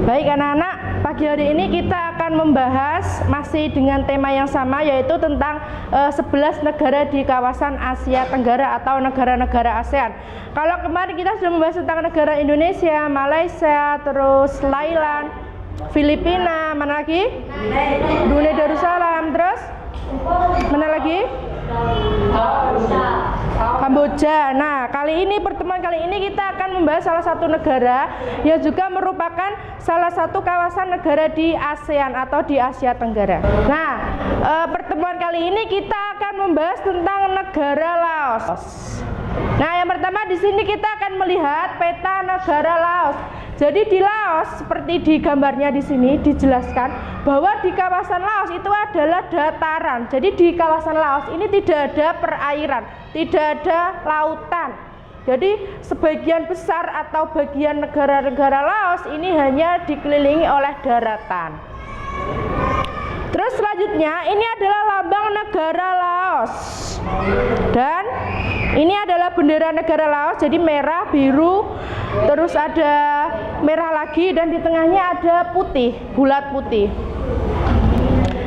Baik anak-anak, pagi hari ini kita akan membahas masih dengan tema yang sama, yaitu tentang 11 negara di kawasan Asia Tenggara atau negara-negara ASEAN. Kalau kemarin kita sudah membahas tentang negara Indonesia, Malaysia, terus Thailand, Filipina, mana lagi? Brunei Darussalam, terus mana lagi? Kamboja. Nah, pertemuan kali ini kita akan membahas salah satu negara yang juga merupakan salah satu kawasan negara di ASEAN atau di Asia Tenggara. Nah, pertemuan kali ini kita akan membahas tentang negara Laos. Nah, yang pertama di sini kita akan melihat peta negara Laos. Jadi di Laos, seperti di gambarnya di sini dijelaskan bahwa di kawasan Laos itu adalah dataran. Jadi di kawasan Laos ini tidak ada perairan, tidak ada lautan. Jadi sebagian besar atau bagian negara-negara Laos ini hanya dikelilingi oleh daratan. Terus selanjutnya ini adalah lambang negara Laos. Dan ini adalah bendera negara Laos, jadi merah, biru, terus ada merah lagi, dan di tengahnya ada putih, bulat putih.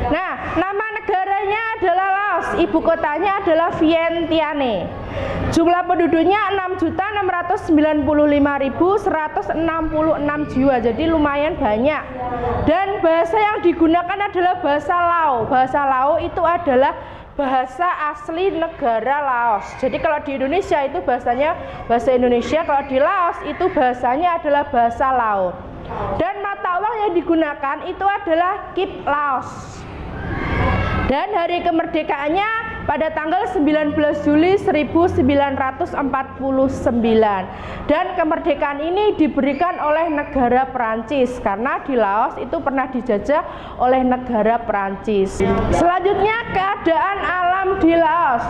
Nah, nama negaranya adalah Laos, ibu kotanya adalah Vientiane. Jumlah penduduknya 6.995.166 jiwa, jadi lumayan banyak. Dan bahasa yang digunakan adalah bahasa Lao. Bahasa Lao itu adalah bahasa asli negara Laos. Jadi kalau di Indonesia itu bahasanya bahasa Indonesia, kalau di Laos itu bahasanya adalah bahasa Lao. Dan mata uang yang digunakan itu adalah Kip Laos. Dan hari kemerdekaannya pada tanggal 19 Juli 1949. Dan kemerdekaan ini diberikan oleh negara Perancis karena di Laos itu pernah dijajah oleh negara Perancis. Selanjutnya keadaan alam di Laos.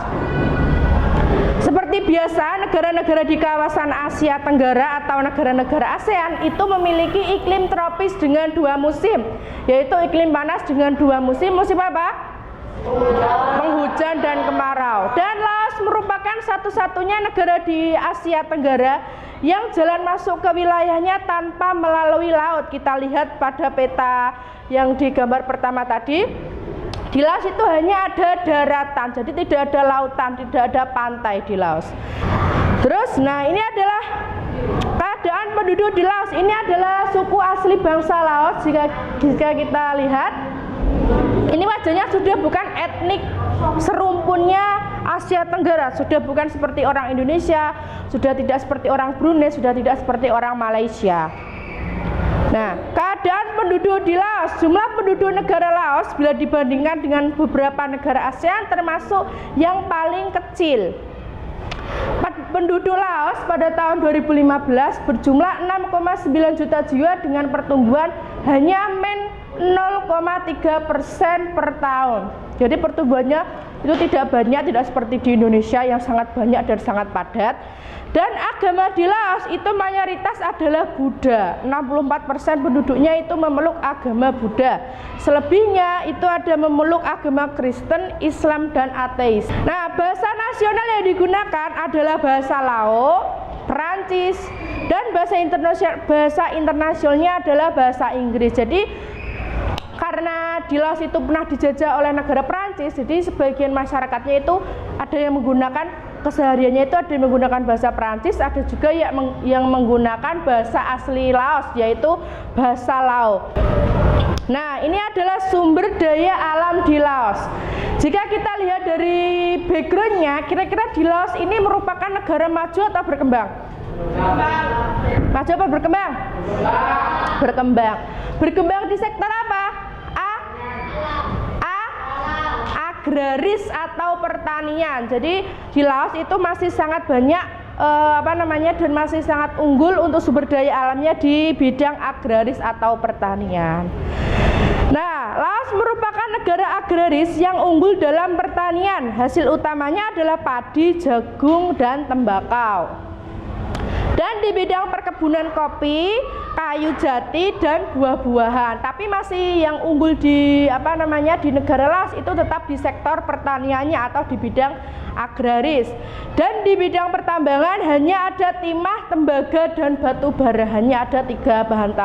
Seperti biasa, negara-negara di kawasan Asia Tenggara atau negara-negara ASEAN itu memiliki iklim tropis dengan dua musim, yaitu iklim panas dengan dua musim. Musim apa? Penghujan dan kemarau. Dan Laos merupakan satu-satunya negara di Asia Tenggara yang jalan masuk ke wilayahnya tanpa melalui laut. Kita lihat pada peta yang di gambar pertama tadi. Di Laos itu hanya ada daratan, jadi tidak ada lautan, tidak ada pantai di Laos. Terus, nah ini adalah keadaan penduduk di Laos. Ini adalah suku asli bangsa Laos. Jika kita lihat, ini wajahnya sudah bukan etnik serumpunnya Asia Tenggara, sudah bukan seperti orang Indonesia, sudah tidak seperti orang Brunei, sudah tidak seperti orang Malaysia. Nah, keadaan penduduk di Laos, jumlah penduduk negara Laos bila dibandingkan dengan beberapa negara ASEAN termasuk yang paling kecil. Penduduk Laos pada tahun 2015 berjumlah 6,9 juta jiwa dengan pertumbuhan hanya 0,3% per tahun. Jadi pertumbuhannya itu tidak banyak, tidak seperti di Indonesia yang sangat banyak dan sangat padat. Dan agama di Laos itu mayoritas adalah Buddha. 64% penduduknya itu memeluk agama Buddha. Selebihnya itu ada memeluk agama Kristen, Islam, dan ateis. Nah, bahasa nasional yang digunakan adalah bahasa Lao, Perancis, dan bahasa internasionalnya adalah bahasa Inggris. Jadi karena di Laos itu pernah dijajah oleh negara Perancis, jadi sebagian masyarakatnya itu ada yang menggunakan kesehariannya itu ada yang menggunakan bahasa Perancis, ada juga yang menggunakan bahasa asli Laos, yaitu bahasa Lao. Nah, ini adalah sumber daya alam di Laos. Jika kita lihat dari backgroundnya, kira-kira di Laos ini merupakan negara maju atau berkembang? Maju apa berkembang? Berkembang. Berkembang di sektor apa? Agraris atau pertanian. Jadi di Laos itu masih sangat banyak dan masih sangat unggul untuk sumber daya alamnya di bidang agraris atau pertanian. Nah, Laos merupakan negara agraris yang unggul dalam pertanian. Hasil utamanya adalah padi, jagung, dan tembakau. Dan di bidang perkebunan kopi, kayu jati, dan buah-buahan. Tapi masih yang unggul di di negara Laos itu tetap di sektor pertaniannya atau di bidang agraris. Dan di bidang pertambangan hanya ada timah, tembaga, dan batu bara. Hanya ada 3 bahan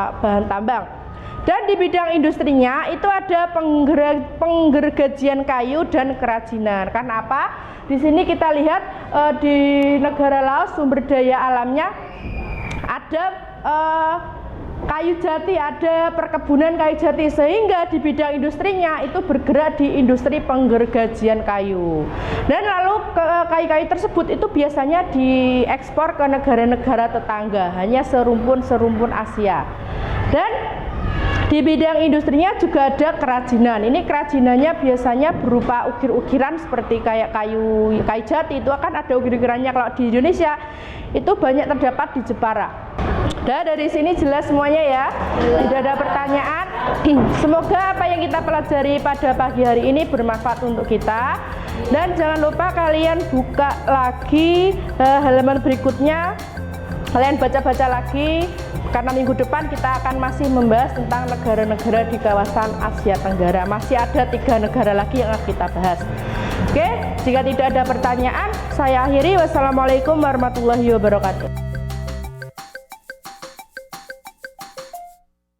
tambang. Dan di bidang industrinya itu ada penggergajian kayu dan kerajinan. Karena apa? Di sini kita lihat di negara Laos sumber daya alamnya ada kayu jati, ada perkebunan kayu jati, sehingga di bidang industrinya itu bergerak di industri penggergajian kayu. Dan lalu kayu-kayu tersebut itu biasanya diekspor ke negara-negara tetangga, hanya serumpun Asia. Dan di bidang industrinya juga ada kerajinan. Ini kerajinannya biasanya berupa ukir-ukiran seperti kayak kayu jati, itu akan ada ukir-ukirannya. Kalau di Indonesia itu banyak terdapat di Jepara. Nah, dari sini jelas semuanya ya. Tidak ada pertanyaan. Semoga apa yang kita pelajari pada pagi hari ini bermanfaat untuk kita. Dan jangan lupa kalian buka lagi halaman berikutnya. Kalian baca-baca lagi, karena minggu depan kita akan masih membahas tentang negara-negara di kawasan Asia Tenggara. Masih ada 3 negara lagi yang akan kita bahas. Oke, jika tidak ada pertanyaan, saya akhiri. Wassalamualaikum warahmatullahi wabarakatuh.